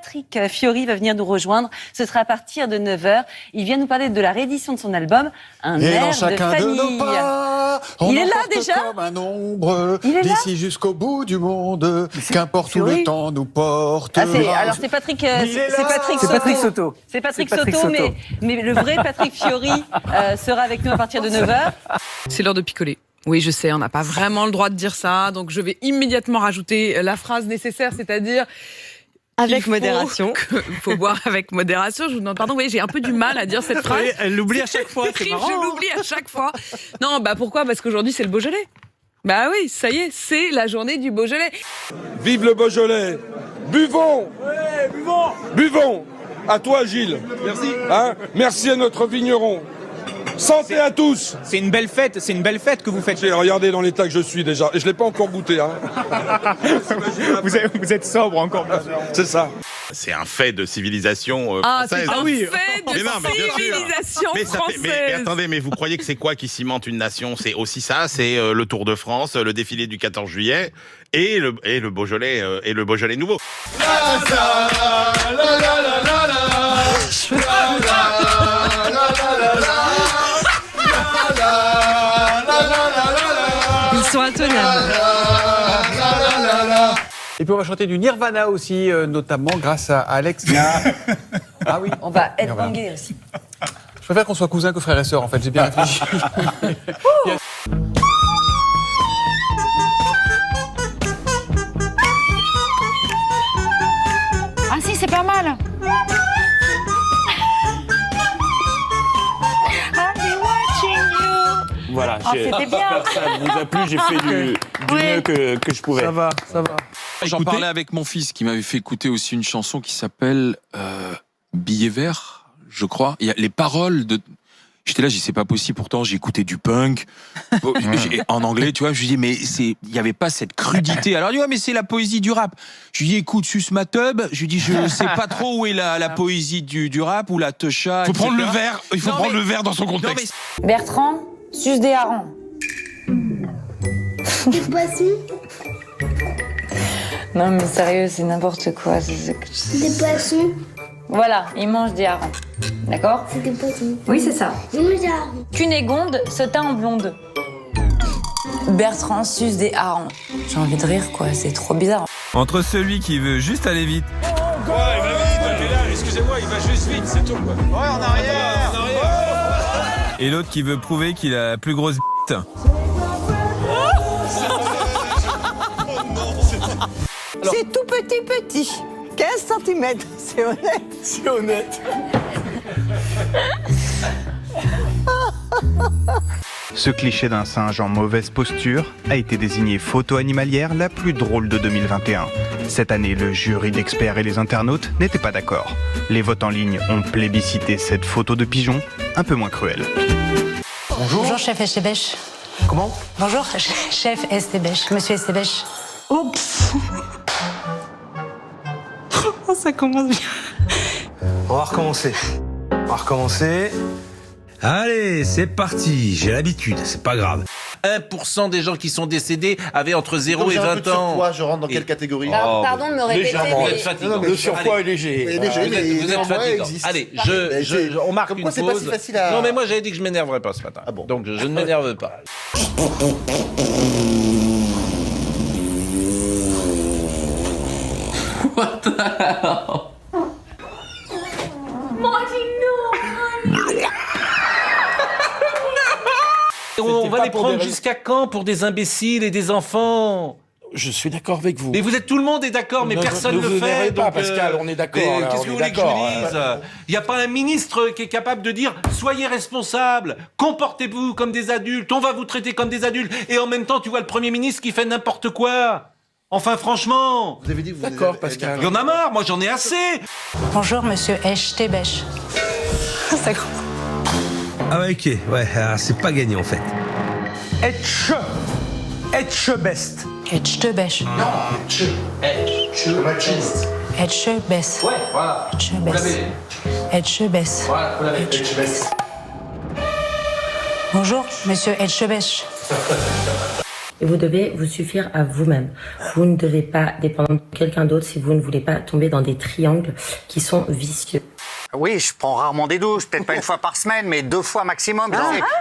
Patrick Fiori va venir nous rejoindre. Ce sera à partir de 9h. Il vient nous parler de la réédition de son album, Un Et air dans de chacun de famille. nos pas, on Il est là emporte déjà comme un ombre, Il est là d'ici jusqu'au bout du monde, qu'importe où Fiori. le temps nous porte. Alors c'est Patrick, C'est Patrick Soto. C'est Patrick C'est Patrick Soto, Soto. mais le vrai Patrick Fiori sera avec nous à partir de 9h. C'est l'heure de picoler. Oui, je sais, on n'a pas vraiment le droit de dire ça, donc je vais immédiatement rajouter la phrase nécessaire, c'est-à-dire... Avec modération. Il faut boire avec modération. Je vous demande pardon, oui, j'ai un peu du mal à dire cette phrase. Oui, elle l'oublie à chaque fois, c'est marrant. Je l'oublie à chaque fois. Non, bah pourquoi ? Parce qu'aujourd'hui, c'est le Beaujolais. Bah oui, ça y est, c'est la journée du Beaujolais. Vive le Beaujolais. Buvons. Ouais, buvons. Buvons. À toi, Gilles. Merci. Merci à notre vigneron. Santé à tous. C'est une belle fête que vous faites. Regardez dans l'état que je suis déjà. Et je ne l'ai pas encore goûté. Vous êtes sobre encore. C'est ça. C'est un fait de civilisation C'est française. un fait de Mais non, mais bien sûr. civilisation Mais, ça française. fait, mais attendez, mais vous croyez que c'est quoi qui cimente une nation? C'est aussi ça, c'est le Tour de France, le défilé du 14 juillet et le Beaujolais nouveau. Ils sont intenables. Et puis on va chanter du Nirvana aussi, notamment grâce à Alex. Ah oui. On va être Nirvana. bangués aussi. Je préfère qu'on soit cousins que frères et sœurs en fait, j'ai bien réfléchi. Ah si, c'est pas mal. Voilà, Oh, c'était bien. ça vous a plu, j'ai fait du mieux que je pouvais. Ça va. J'en parlais avec mon fils qui m'avait fait écouter aussi une chanson qui s'appelle Billet vert, je crois. Il y a les paroles de... J'étais là, j'ai dit c'est pas possible, pourtant j'ai écouté du punk. En anglais, tu vois, je lui dis mais il y avait pas cette crudité. Alors il dit ouais mais c'est la poésie du rap. Je lui dis écoute, suce ma tub. Je lui dis je sais pas trop où est la poésie du rap ou la techa. Il faut prendre le etc. verre, il faut Non, prendre mais- le verre dans son Non, contexte. mais Bertrand, suce des harengs. Des poissons, Non mais sérieux, c'est n'importe quoi. des poissons, Voilà, il mange des harengs. D'accord ? c'est des poissons. Oui, c'est ça. Moutarde, Cunégonde se teint en blonde. Bertrand suce des harengs. J'ai envie de rire, quoi. C'est trop bizarre. Entre celui qui veut juste aller vite Excusez-moi, il va juste vite, c'est tout. Ouais, en arrière. et l'autre qui veut prouver qu'il a la plus grosse bite. C'est tout petit. 15 cm, c'est honnête. C'est honnête. Ce cliché d'un singe en mauvaise posture a été désigné photo animalière la plus drôle de 2021. Cette année, le jury d'experts et les internautes n'étaient pas d'accord. Les votes en ligne ont plébiscité cette photo de pigeon un peu moins cruelle. Bonjour, chef Estébèche. Comment? Bonjour, chef Estébèche. Monsieur Estébèche. Oups. Oh, ça commence bien. On va recommencer. Allez, c'est parti, j'ai l'habitude, c'est pas grave. 1% des gens qui sont décédés avaient entre 0 et 20 ans. Je rentre dans quelle catégorie? Pardon de me répéter, Légèrement. mais... Vous êtes fatigant. Le surpoids Allez. est léger. Vous êtes fatigant. Allez, on marque Comme une quoi, c'est pas pause. si facile à... Non, mais moi j'avais dit que je m'énerverais pas ce matin. Ah bon. Donc je ne m'énerve pas. On va pas les pour prendre des jusqu'à quand pour des imbéciles et des enfants? Je suis d'accord avec vous. Mais vous êtes tout le monde est d'accord, mais personne ne le fait. pas, donc, Pascal, on est d'accord. mais là, qu'est-ce on que est vous voulez que je d'accord, vous dise? Il n'y a pas un ministre qui est capable de dire soyez responsables, comportez-vous comme des adultes, on va vous traiter comme des adultes. Et en même temps, tu vois le Premier ministre qui fait n'importe quoi. Enfin, franchement. Vous avez dit que vous D'accord, Pascal. Il y en a marre, moi j'en ai assez. Bonjour, monsieur Estébèche. Ça commence. Ah ouais, ok, ouais, c'est pas gagné en fait. Etchebest. Etchebèche. Etchebès. Ouais, voilà. Etchebès. Voilà, vous l'avez. Bonjour, monsieur Etchebèche. Et vous devez vous suffire à vous-même. Vous ne devez pas dépendre de quelqu'un d'autre si vous ne voulez pas tomber dans des triangles qui sont vicieux. Oui, je prends rarement des douches, peut-être pas une fois par semaine, mais 2 fois maximum.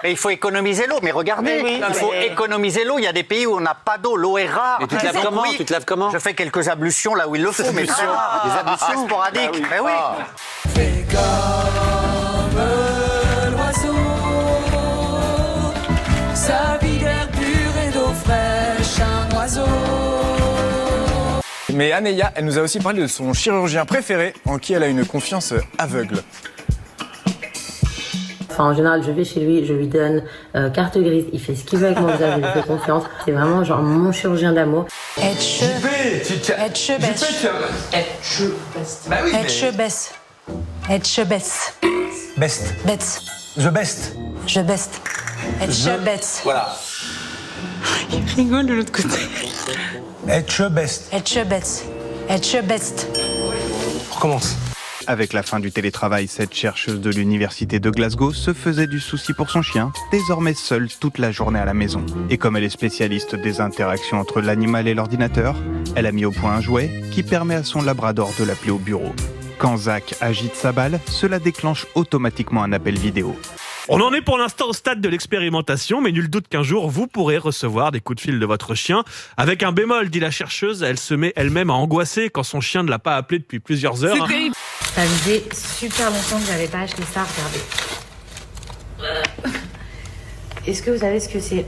Mais il faut économiser l'eau. Mais regardez, il faut économiser l'eau. Il y a des pays où on n'a pas d'eau, l'eau est rare. Et tu te laves comment? Tu te laves comment? Je fais quelques ablutions là où il le faut, mais des ablutions sporadiques. Mais oui. Fais comme l'oiseau, sa vie d'air pur et d'eau fraîche, un oiseau. Mais Aneya, elle nous a aussi parlé de son chirurgien préféré, en qui elle a une confiance aveugle. Enfin, en général, je vais chez lui, je lui donne carte grise, il fait ce qu'il veut avec mon visage, je lui fais confiance. C'est vraiment genre mon chirurgien d'amour. Etche bêche. Bah oui, Etche best. Best. Best. The best. Je best. Etche best. Voilà. Il rigole de l'autre côté. Etche best. Etche best. Etche best. On recommence. Avec la fin du télétravail, cette chercheuse de l'université de Glasgow se faisait du souci pour son chien, désormais seule toute la journée à la maison. Et comme elle est spécialiste des interactions entre l'animal et l'ordinateur, elle a mis au point un jouet qui permet à son labrador de l'appeler au bureau. Quand Zach agite sa balle, cela déclenche automatiquement un appel vidéo. On en est pour l'instant au stade de l'expérimentation, mais nul doute qu'un jour, vous pourrez recevoir des coups de fil de votre chien. Avec un bémol, dit la chercheuse, elle se met elle-même à angoisser quand son chien ne l'a pas appelé depuis plusieurs heures. Ça faisait super longtemps que j'avais pas acheté ça, regardez. Est-ce que vous savez ce que c'est?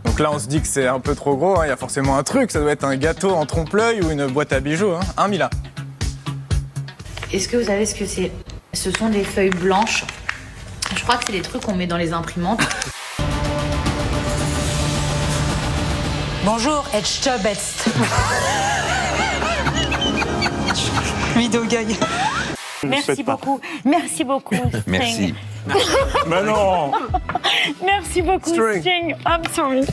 Donc là, on se dit que c'est un peu trop gros, hein. Il y a forcément un truc, ça doit être un gâteau en trompe-l'œil ou une boîte à bijoux, hein. 1 Mila. Est-ce que vous savez ce que c'est? Ce sont des feuilles blanches. Je crois que c'est des trucs qu'on met dans les imprimantes. Bonjour, Etche best. Vidéo gag. Merci beaucoup. Merci beaucoup. Merci. Mais non. Merci beaucoup, String. Sting. I'm sorry.